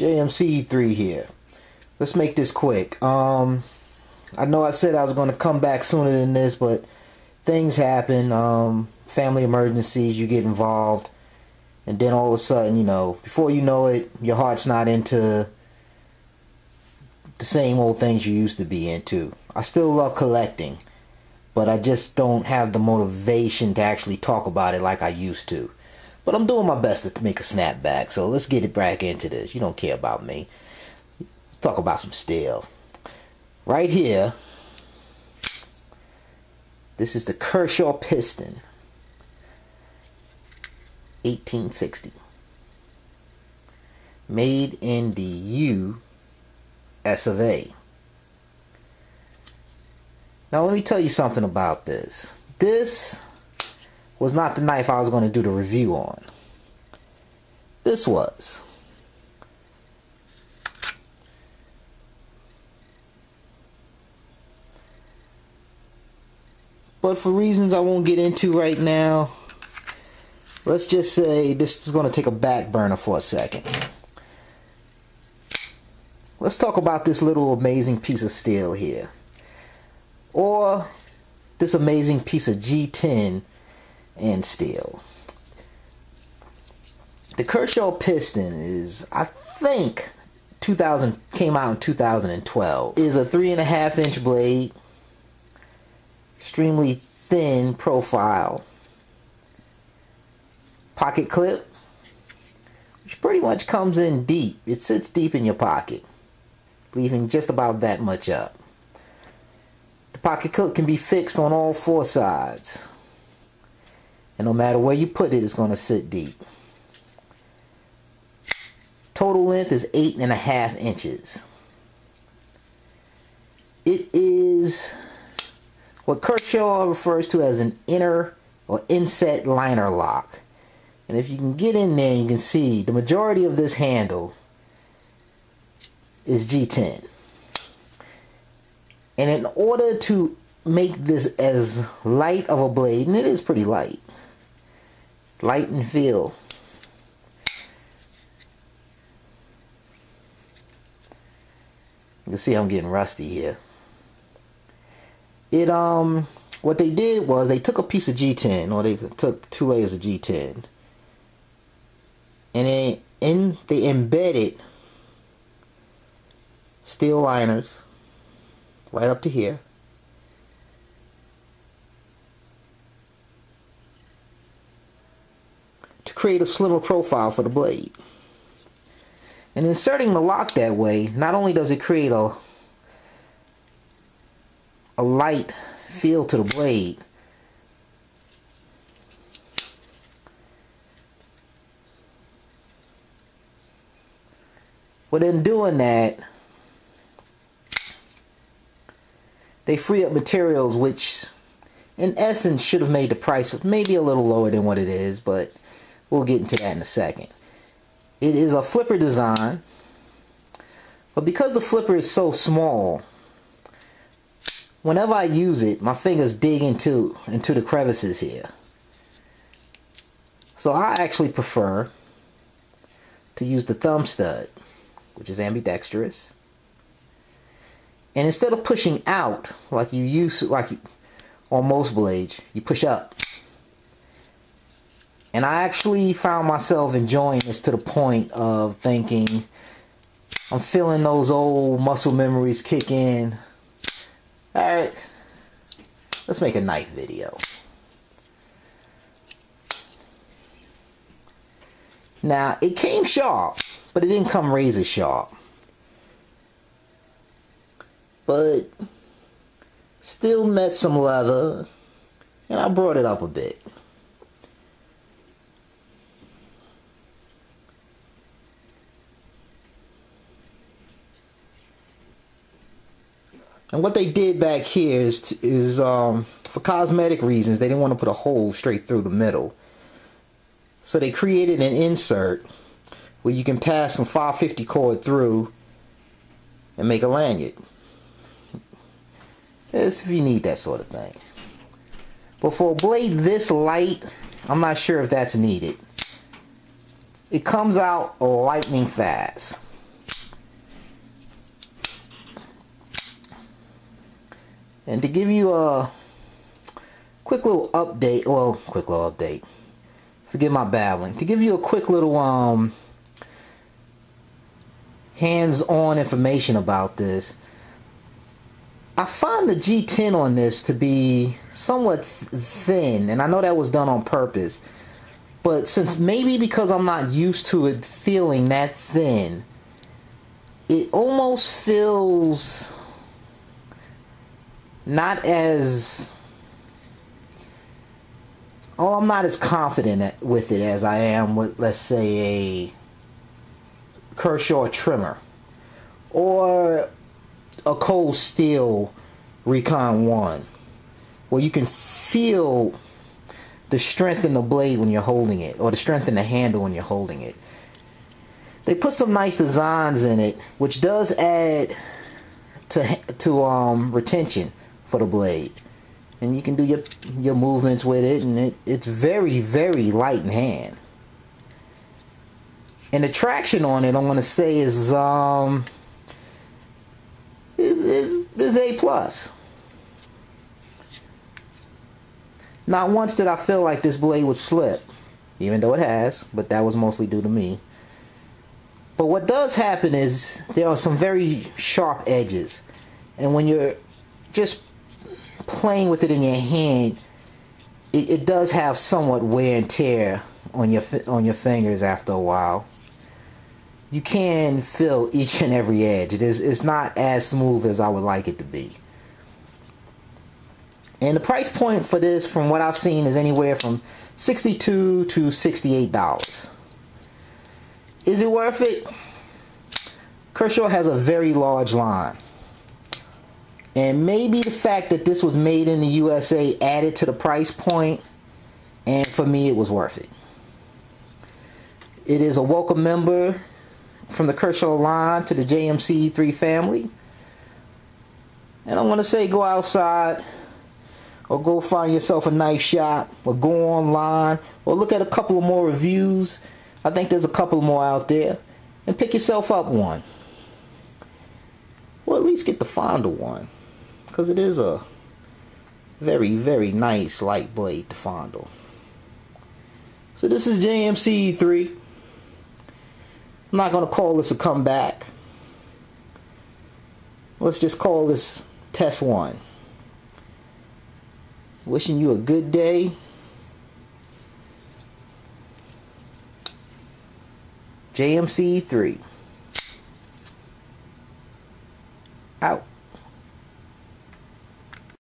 JMC3 here. Let's make this quick. I know I said I was going to come back sooner than this, but things happen. Family emergencies, you get involved, and then all of a sudden, you know, before you know it, your heart's not into the same old things you used to be into. I still love collecting, but I just don't have the motivation to actually talk about it like I used to. But I'm doing my best to make a snapback, so let's get it back into this. You don't care about me. Let's talk about some steel. Right here, this is the Kershaw Piston, 1860. Made in the US of A. Now let me tell you something about this. This was not the knife I was going to do the review on. This was. But for reasons I won't get into right now, let's just say this is going to take a back burner for a second. Let's talk about this little amazing piece of steel here. Or this amazing piece of G10 and steel. The Kershaw Piston is, I think, came out in 2012. It is a 3.5-inch blade, extremely thin profile, pocket clip, which pretty much comes in deep. It sits deep in your pocket, leaving just about that much up. The pocket clip can be fixed on all 4 sides, and no matter where you put it, it's going to sit deep. Total length is 8.5 inches. It is what Kershaw refers to as an inner or inset liner lock. And if you can get in there, you can see the majority of this handle is G10. And in order to make this as light of a blade, and it is pretty light in feel, you can see I'm getting rusty here. What they did was they took a piece of G10, or they took 2 layers of G10, and they embedded steel liners right up to here, to create a slimmer profile for the blade. And inserting the lock that way, not only does it create a light feel to the blade, but in doing that, they free up materials which in essence should have made the price maybe a little lower than what it is, but we'll get into that in a second. It is a flipper design, but because the flipper is so small, whenever I use it, my fingers dig into the crevices here. So I actually prefer to use the thumb stud, which is ambidextrous. And instead of pushing out like you use, on most blades, you push up. And I actually found myself enjoying this to the point of thinking, I'm feeling those old muscle memories kick in. Alright, let's make a knife video. Now, it came sharp, but it didn't come razor sharp. But still met some leather, and I brought it up a bit. And what they did back here is for cosmetic reasons, they didn't want to put a hole straight through the middle. So they created an insert where you can pass some 550 cord through and make a lanyard. It's if you need that sort of thing. But for a blade this light, I'm not sure if that's needed. It comes out lightning fast. And to give you a quick little update, well, quick little update, forgive my babbling, to give you a quick little hands-on information about this, I find the G10 on this to be somewhat thin, and I know that was done on purpose, but since maybe because I'm not used to it feeling that thin, it almost feels not as, oh, I'm not as confident with it as I am with, let's say, a Kershaw trimmer or a Cold Steel Recon 1, where you can feel the strength in the blade when you're holding it, or the strength in the handle when you're holding it. They put some nice designs in it, which does add to retention for the blade, and you can do your movements with it, and it's very, very light in hand. And the traction on it, I'm going to say, is A+. Not once did I feel like this blade would slip, even though it has, but that was mostly due to me. But what does happen is there are some very sharp edges, and when you're just playing with it in your hand, it does have somewhat wear and tear on your fingers after a while. You can feel each and every edge. It's not as smooth as I would like it to be. And the price point for this, from what I've seen, is anywhere from $62 to $68. Is it worth it? Kershaw has a very large line. And maybe the fact that this was made in the USA added to the price point, and for me it was worth it. It is a welcome member from the Kershaw line to the JMC3 family. And I'm going to say, go outside, or go find yourself a knife shop, or go online, or look at a couple of more reviews. I think there's a couple more out there, and pick yourself up one. Or at least get the fonder one, because it is a very, very nice light blade to fondle. So this is JMC3. I'm not going to call this a comeback. Let's just call this test 1. Wishing you a good day. JMC3. Out.